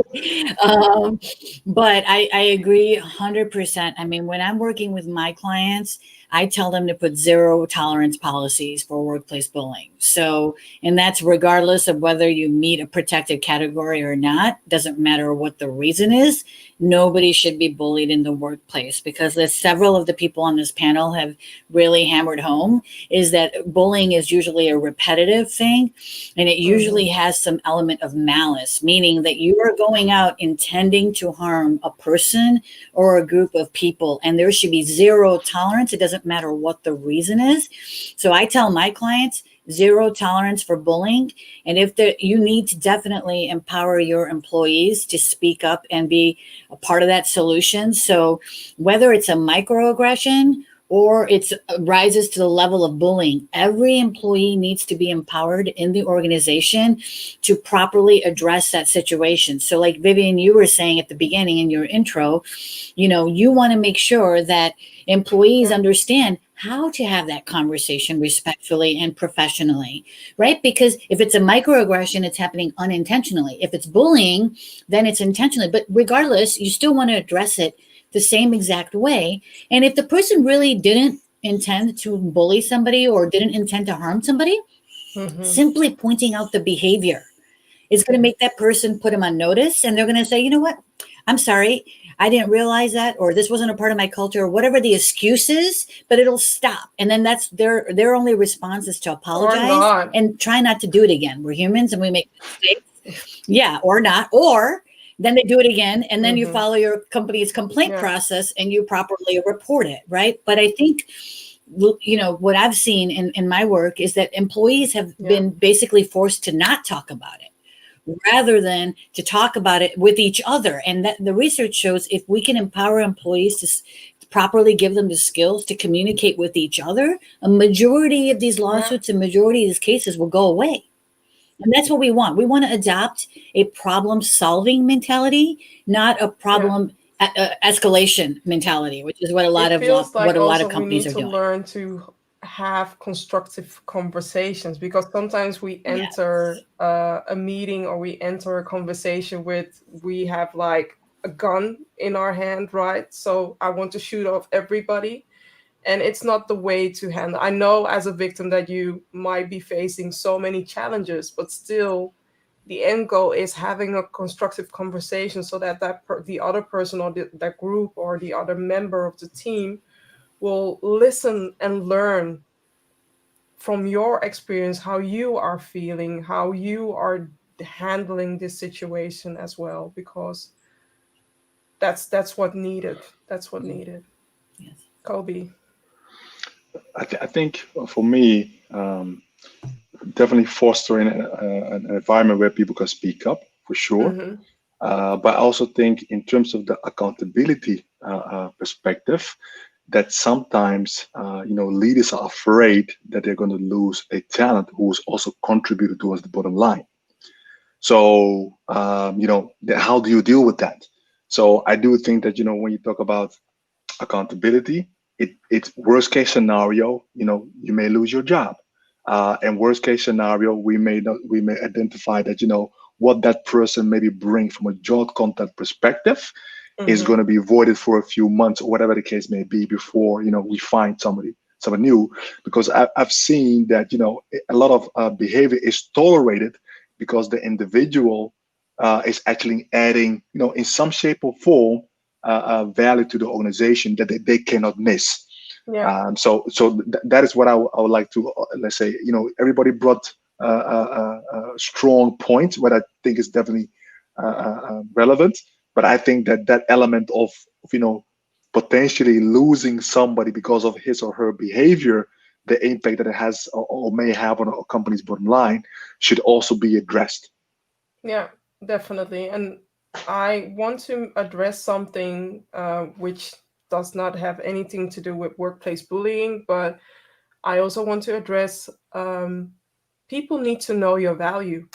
but I agree 100%. I mean, when I'm working with my clients, I tell them to put zero tolerance policies for workplace bullying. So, and that's regardless of whether you meet a protected category or not, doesn't matter what the reason is. Nobody should be bullied in the workplace, because as several of the people on this panel have really hammered home, is that bullying is usually a repetitive thing, and it usually has some element of malice, meaning that you are going out intending to harm a person or a group of people, and there should be zero tolerance. It doesn't matter what the reason is. So I tell my clients, zero tolerance for bullying. And if you need to definitely empower your employees to speak up and be a part of that solution. So whether it's a microaggression or it rises to the level of bullying, every employee needs to be empowered in the organization to properly address that situation. So like Vivian, you were saying at the beginning in your intro, you want to make sure that employees understand how to have that conversation respectfully and professionally, right? Because if it's a microaggression, it's happening unintentionally. If it's bullying, then it's intentionally. But regardless, you still want to address it the same exact way. And if the person really didn't intend to bully somebody or didn't intend to harm somebody, simply pointing out the behavior is going to make that person put them on notice. And they're going to say, you know what? I'm sorry. I didn't realize that, or this wasn't a part of my culture, or whatever the excuse is, but it'll stop. And then that's their only response is to apologize and try not to do it again. We're humans and we make mistakes. Yeah, or not. Or then they do it again, and then you follow your company's complaint process and you properly report it, right? But I think, what I've seen in my work is that employees have been basically forced to not talk about it, rather than to talk about it with each other. And that the research shows if we can empower employees to properly give them the skills to communicate with each other, a majority of these lawsuits and majority of these cases will go away. And that's what we want. We want to adopt a problem-solving mentality, not a problem escalation mentality, which is what a lot of companies are doing. We need to learn to have constructive conversations, because sometimes we enter a meeting or we enter a conversation we have like a gun in our hand, right? So I want to shoot off everybody. And it's not the way to handle. I know as a victim that you might be facing so many challenges, but still the end goal is having a constructive conversation so that the other person or that group or the other member of the team will listen and learn from your experience how you are feeling, how you are handling this situation as well, because that's what needed. That's what needed. Yes. Kobe. I think for me, definitely fostering an environment where people can speak up, for sure. But I also think in terms of the accountability perspective, that sometimes leaders are afraid that they're going to lose a talent who's also contributed towards the bottom line. So how do you deal with that? So I do think that when you talk about accountability, it's worst case scenario, you may lose your job, and worst case scenario, we may identify that what that person maybe bring from a job content perspective is going to be voided for a few months or whatever the case may be before we find someone new. Because I've seen that a lot of behavior is tolerated because the individual is actually adding in some shape or form value to the organization that they cannot miss. So that is what I would like to let's say. Everybody brought strong points, what I think is definitely relevant. But I think that element of potentially losing somebody because of his or her behavior, the impact that it has or may have on a company's bottom line, should also be addressed. Yeah, definitely. And I want to address something which does not have anything to do with workplace bullying, but I also want to address people need to know your value.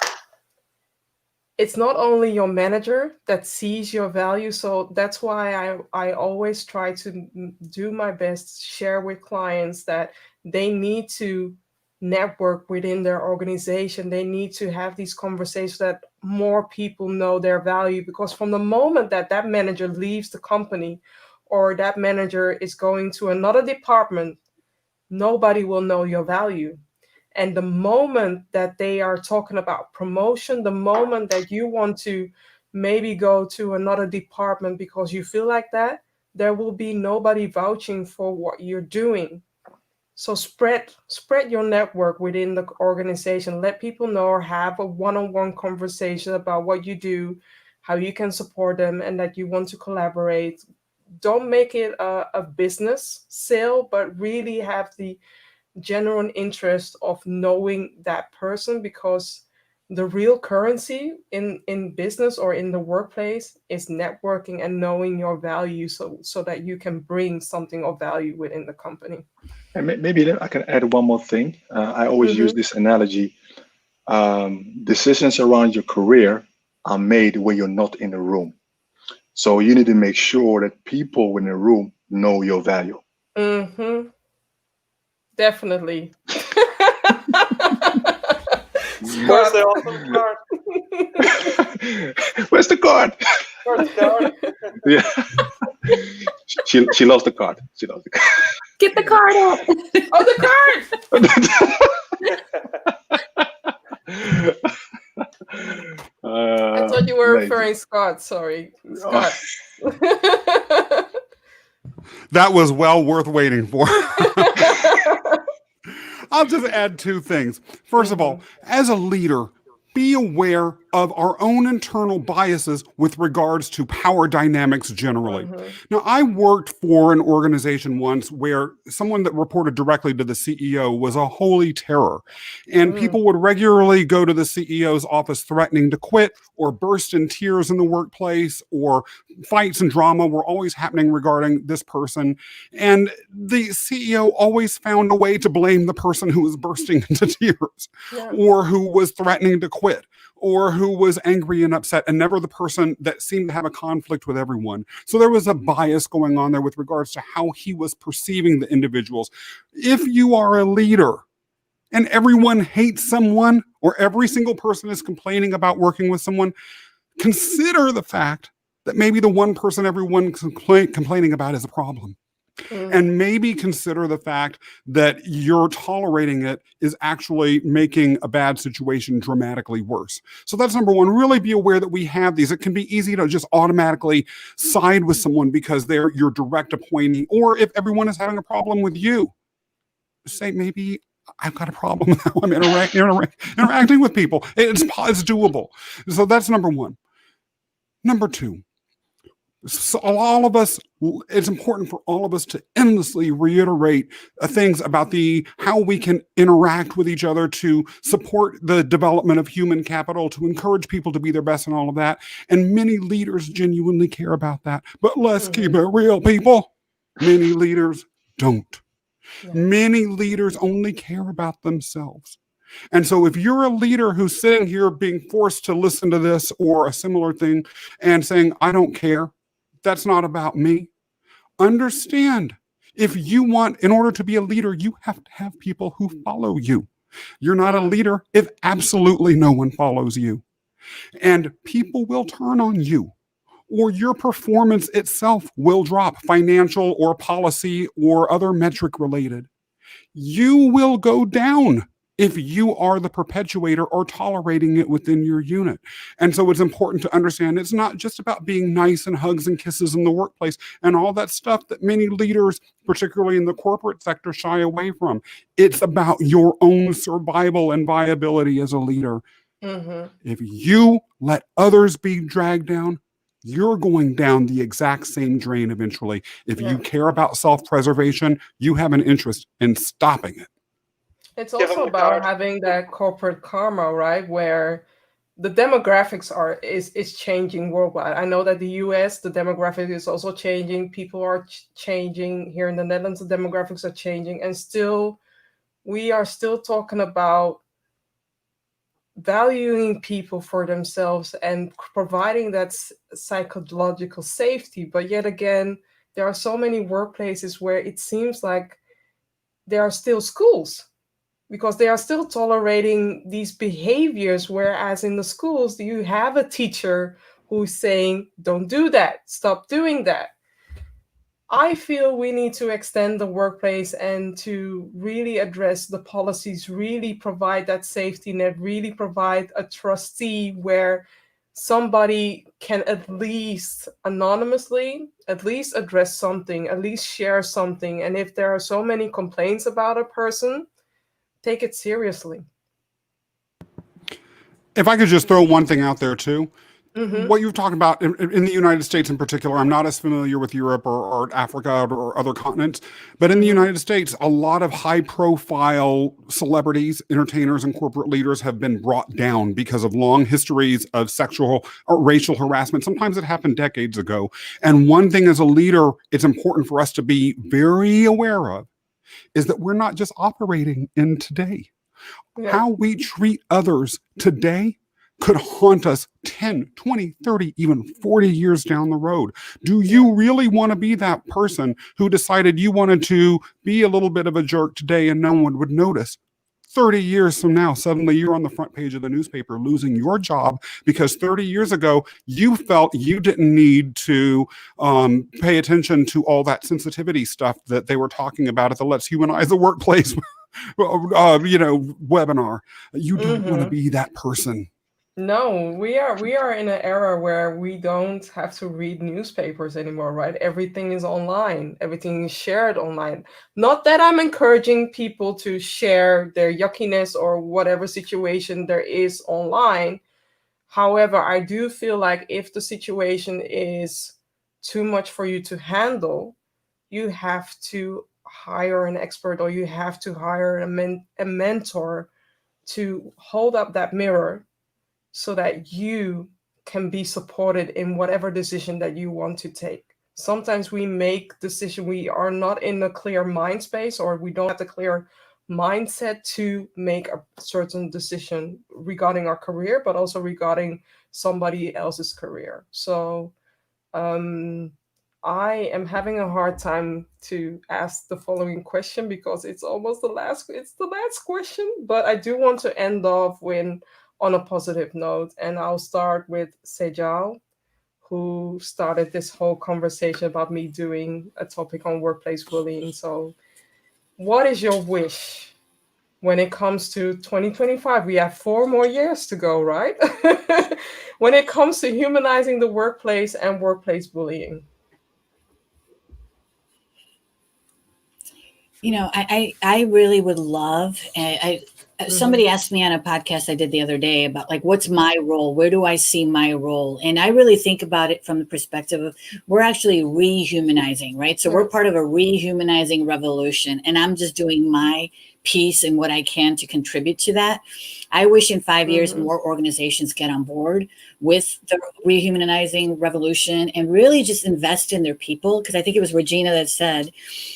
It's not only your manager that sees your value. So that's why I always try to do my best to share with clients that they need to network within their organization. They need to have these conversations that more people know their value, because from the moment that that manager leaves the company or that manager is going to another department, nobody will know your value. And the moment that they are talking about promotion, the moment that you want to maybe go to another department because you feel like that, there will be nobody vouching for what you're doing. So spread your network within the organization. Let people know, or have a one-on-one conversation about what you do, how you can support them, and that you want to collaborate. Don't make it a business sale, but really have the genuine interest of knowing that person, because the real currency in business or in the workplace is networking and knowing your value, so that you can bring something of value within the company. And maybe I can add one more thing. I always use this analogy. Decisions around your career are made when you're not in the room. So you need to make sure that people in the room know your value. Mm-hmm. Definitely. Where's the awesome card? Where's the card? Where's the card? Yeah. She lost the card. She lost the card. Get the card out. Oh, the card! I thought you were referring Scott. Sorry, Scott. That was well worth waiting for. I'll just add two things. First of all, as a leader, be aware of our own internal biases with regards to power dynamics generally. Now, I worked for an organization once where someone that reported directly to the CEO was a holy terror. And people would regularly go to the CEO's office threatening to quit or burst in tears in the workplace, or fights and drama were always happening regarding this person. And the CEO always found a way to blame the person who was bursting into tears, or who was threatening to quit, or who was angry and upset, and never the person that seemed to have a conflict with everyone. So there was a bias going on there with regards to how he was perceiving the individuals. If you are a leader and everyone hates someone, or every single person is complaining about working with someone, consider the fact that maybe the one person everyone's complaining about is a problem. And maybe consider the fact that you're tolerating it is actually making a bad situation dramatically worse. So that's number one. Really be aware that we have these. It can be easy to just automatically side with someone because they're your direct appointee, or if everyone is having a problem with you, say, maybe I've got a problem with how I'm interacting with people. It's doable. So that's number one. Number two, so all of us, it's important for all of us to endlessly reiterate things about how we can interact with each other to support the development of human capital, to encourage people to be their best and all of that. And many leaders genuinely care about that. But let's keep it real, people. Many leaders don't. Many leaders only care about themselves. And so if you're a leader who's sitting here being forced to listen to this or a similar thing and saying, I don't care, that's not about me, understand, if you want, in order to be a leader, you have to have people who follow you. You're not a leader if absolutely no one follows you. And people will turn on you, or your performance itself will drop, financial or policy or other metric related. You will go down if you are the perpetuator or tolerating it within your unit. And so it's important to understand it's not just about being nice and hugs and kisses in the workplace and all that stuff that many leaders, particularly in the corporate sector, shy away from. It's about your own survival and viability as a leader. If you let others be dragged down, you're going down the exact same drain eventually. If you care about self-preservation, you have an interest in stopping it. It's also about having that corporate karma, right? Where the demographics is changing worldwide. I know that the US, the demographic is also changing. People are changing. Here in the Netherlands, the demographics are changing. And still, we are still talking about valuing people for themselves and providing that psychological safety. But yet again, there are so many workplaces where it seems like there are still schools. because they are still tolerating these behaviors, whereas in the schools you have a teacher who's saying, don't do that, stop doing that. I feel we need to extend the workplace and to really address the policies, really provide that safety net, really provide a trustee where somebody can at least anonymously, at least address something, at least share something. And if there are so many complaints about a person, take it seriously. If I could just throw one thing out there too, what you're talking about in the United States in particular, I'm not as familiar with Europe or Africa or other continents, but in the United States, a lot of high profile celebrities, entertainers, and corporate leaders have been brought down because of long histories of sexual or racial harassment. Sometimes it happened decades ago. And one thing as a leader, it's important for us to be very aware of is that we're not just operating in today. Yeah. How we treat others today could haunt us 10, 20, 30, even 40 years down the road. Do you really want to be that person who decided you wanted to be a little bit of a jerk today and no one would notice? 30 years from now, suddenly you're on the front page of the newspaper losing your job because 30 years ago, you felt you didn't need to pay attention to all that sensitivity stuff that they were talking about at the Let's Humanize the Workplace webinar. You don't want to be that person. No, we are in an era where we don't have to read newspapers anymore, right? Everything is online. Everything is shared online. Not that I'm encouraging people to share their yuckiness or whatever situation there is online. However, I do feel like if the situation is too much for you to handle, you have to hire an expert or you have to hire a mentor to hold up that mirror so that you can be supported in whatever decision that you want to take. Sometimes we make decisions, we are not in a clear mind space or we don't have the clear mindset to make a certain decision regarding our career, but also regarding somebody else's career. So I am having a hard time to ask the following question because it's almost the last question, but I do want to end off on a positive note. And I'll start with Sejal, who started this whole conversation about me doing a topic on workplace bullying. So what is your wish when it comes to 2025? We have 4 more years to go, right? When it comes to humanizing the workplace and workplace bullying. I really would love, somebody asked me on a podcast I did the other day about what's my role? Where do I see my role? And I really think about it from the perspective of we're actually rehumanizing, right? So we're part of a rehumanizing revolution, and I'm just doing my piece and what I can to contribute to that. I wish in 5 years more organizations get on board with the rehumanizing revolution and really just invest in their people, because I think it was Regina that said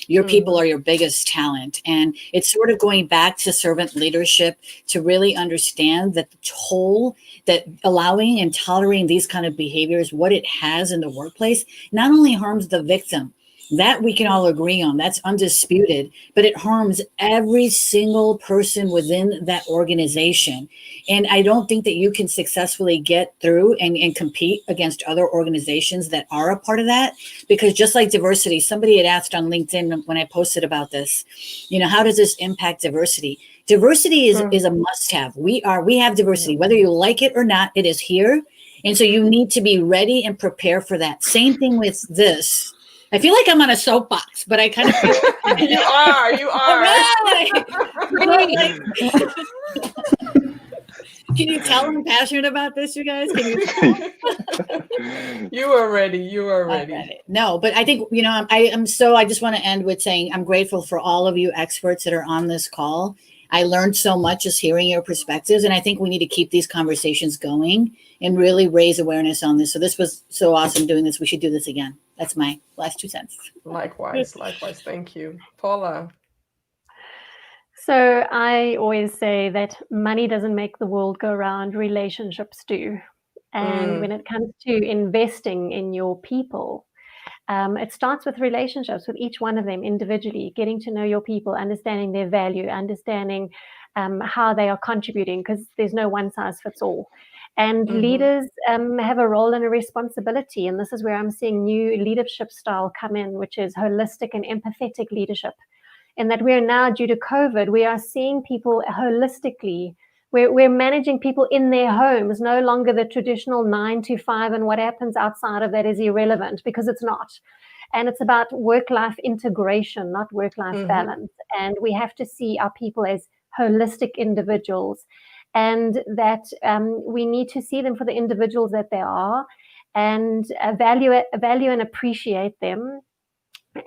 your people are your biggest talent. And it's sort of going back to servant leadership to really understand that the toll that allowing and tolerating these kind of behaviors, what it has in the workplace, not only harms the victim, that we can all agree on, that's undisputed, but it harms every single person within that organization. And I don't think that you can successfully get through and compete against other organizations that are a part of that, because just like diversity, somebody had asked on LinkedIn when I posted about this, how does this impact diversity? Diversity is a must-have. We have diversity, whether you like it or not, it is here. And so you need to be ready and prepare for that. Same thing with this. I feel like I'm on a soapbox, but I kind of feel you are. Right. Can you tell I'm passionate about this, you guys? Can you tell? You are ready. No, but I think, I just want to end with saying I'm grateful for all of you experts that are on this call. I learned so much just hearing your perspectives, and I think we need to keep these conversations going and really raise awareness on this. So this was so awesome doing this. We should do this again. That's my last 2 cents. Likewise. Thank you. Paula. So I always say that money doesn't make the world go round, relationships do. And when it comes to investing in your people, it starts with relationships with each one of them individually, getting to know your people, understanding their value, understanding how they are contributing, because there's no one size fits all. And Mhm. leaders have a role and a responsibility. And this is where I'm seeing new leadership style come in, which is holistic and empathetic leadership. And that we're now, due to COVID, we are seeing people holistically. We're managing people in their homes, no longer the traditional 9 to 5, and what happens outside of that is irrelevant, because it's not. And it's about work-life integration, not work-life balance. And we have to see our people as holistic individuals, and that we need to see them for the individuals that they are, and value and appreciate them.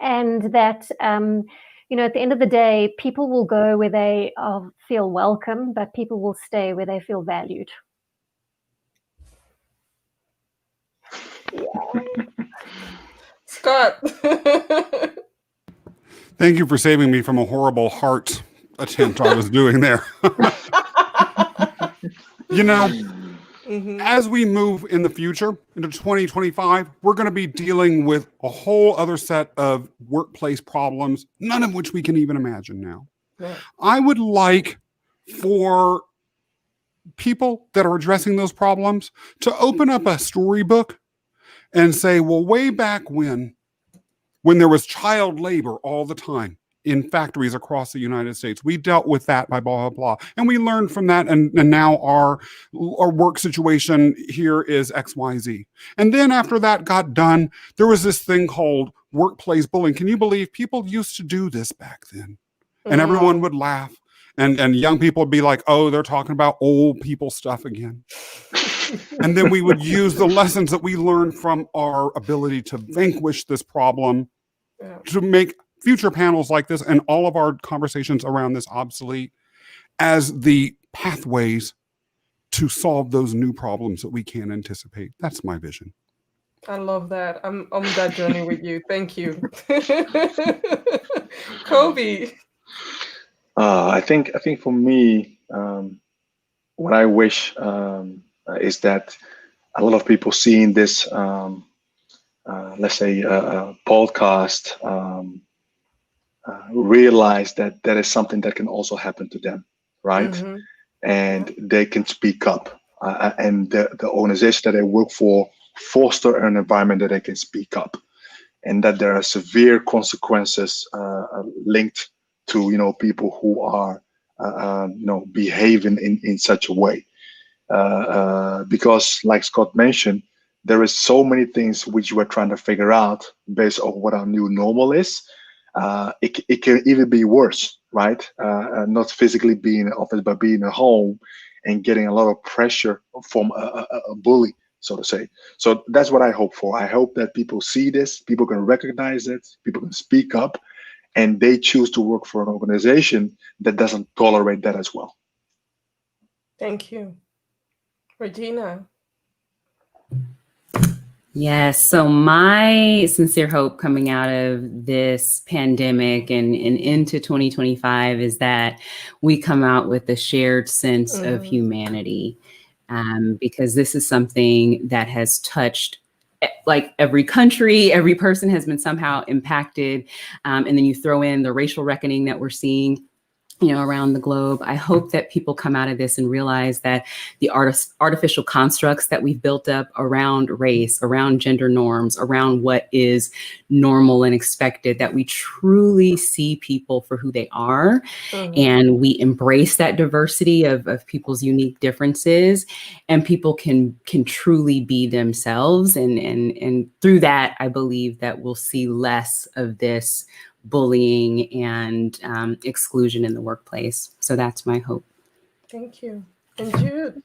And that, at the end of the day, people will go where they feel welcome, but people will stay where they feel valued. Scott. Thank you for saving me from a horrible heart attempt I was doing there. As we move in the future into 2025, we're going to be dealing with a whole other set of workplace problems, none of which we can even imagine now. Yeah. I would like for people that are addressing those problems to open up a storybook and say, well, way back when there was child labor all the time in factories across the United States, we dealt with that by blah, blah, blah. And we learned from that. And now our work situation here is XYZ. And then after that got done, there was this thing called workplace bullying. Can you believe people used to do this back then? And everyone would laugh. And young people would be like, oh, they're talking about old people stuff again. And then we would use the lessons that we learned from our ability to vanquish this problem to make future panels like this and all of our conversations around this obsolete as the pathways to solve those new problems that we can't anticipate. That's my vision. I love that. I'm on that journey with you. Thank you. Kobe. I think for me, what I wish is that a lot of people seeing this, let's say, podcast, realize that that is something that can also happen to them, right? And they can speak up, and the organization that they work for foster an environment that they can speak up, and that there are severe consequences linked to people who are behaving in such a way, because like Scott mentioned, there is so many things which we're trying to figure out based on what our new normal is. It can even be worse, right? Not physically being in an office, but being at home and getting a lot of pressure from a bully, so to say. So that's what I hope for. I hope that people see this, people can recognize it, people can speak up, and they choose to work for an organization that doesn't tolerate that as well. Thank you. Regina. Yes. So my sincere hope coming out of this pandemic and into 2025 is that we come out with a shared sense of humanity, because this is something that has touched like every country, every person has been somehow impacted. And then you throw in the racial reckoning that we're seeing around the globe. I hope that people come out of this and realize that the artificial constructs that we've built up around race, around gender norms, around what is normal and expected, that we truly see people for who they are, and we embrace that diversity of people's unique differences, and people can truly be themselves. And through that, I believe that we'll see less of this bullying and exclusion in the workplace. So that's my hope. Thank you. And Jude?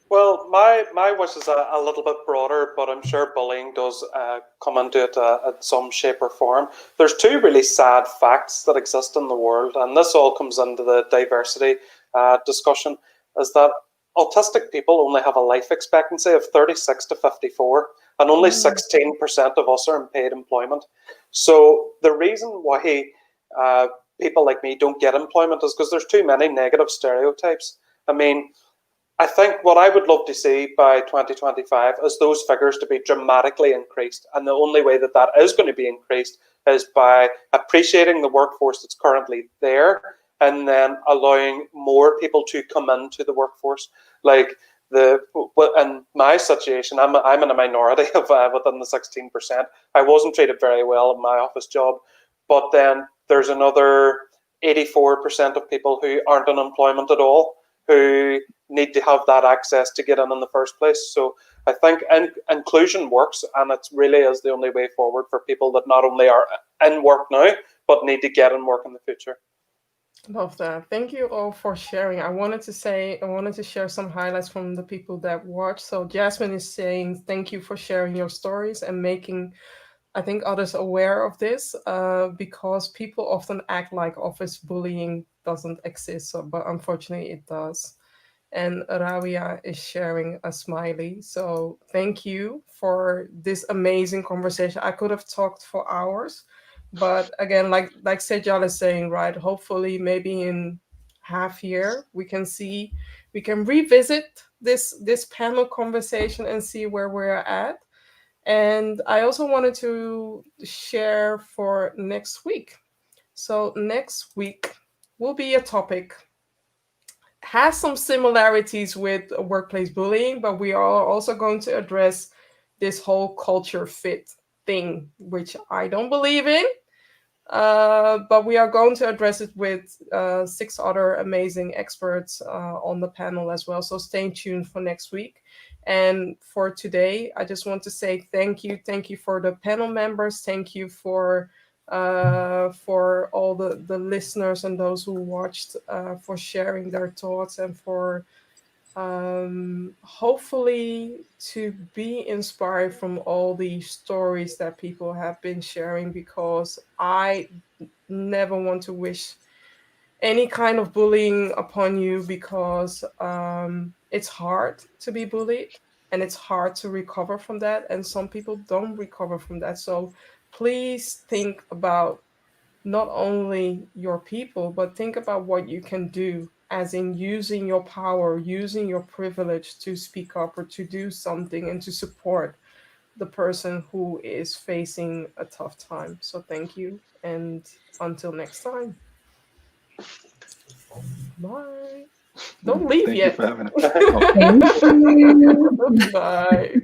Well, my wish is a little bit broader, but I'm sure bullying does come into it in some shape or form. There's two really sad facts that exist in the world, and this all comes into the diversity discussion, is that autistic people only have a life expectancy of 36 to 54, and only 16% of us are in paid employment. So the reason why people like me don't get employment is because there's too many negative stereotypes. I mean, I think what I would love to see by 2025 is those figures to be dramatically increased. And the only way that is going to be increased is by appreciating the workforce that's currently there, and then allowing more people to come into the workforce. Like in my situation, I'm in a minority of within the 16%. I wasn't treated very well in my office job, but then there's another 84% of people who aren't in employment at all, who need to have that access to get in the first place. So I think inclusion works, and it really is the only way forward for people that not only are in work now, but need to get in work in the future. Love that. Thank you all for sharing. I wanted to share some highlights from the people that watched. So Jasmine is saying, thank you for sharing your stories and making, I think, others aware of this, because people often act like office bullying doesn't exist, but unfortunately it does. And Rawia is sharing a smiley. So thank you for this amazing conversation. I could have talked for hours, but again, like Sejal is saying, right? Hopefully, maybe in half year we can revisit this panel conversation and see where we're at. And I also wanted to share for next week. So next week will be a topic, has some similarities with workplace bullying, but we are also going to address this whole culture fit thing, which I don't believe in. But we are going to address it with 6 other amazing experts on the panel as well. So stay tuned for next week. And for today, I just want to say thank you. Thank you for the panel members. Thank you for all the listeners and those who watched, for sharing their thoughts, and for hopefully to be inspired from all the stories that people have been sharing, because I never want to wish any kind of bullying upon you, because it's hard to be bullied and it's hard to recover from that, and some people don't recover from that. So please think about not only your people, but think about what you can do, as in using your power, using your privilege to speak up or to do something and to support the person who is facing a tough time. So thank you, and until next time. Bye. Don't leave Thank yet. you for having us. Thank you. Bye.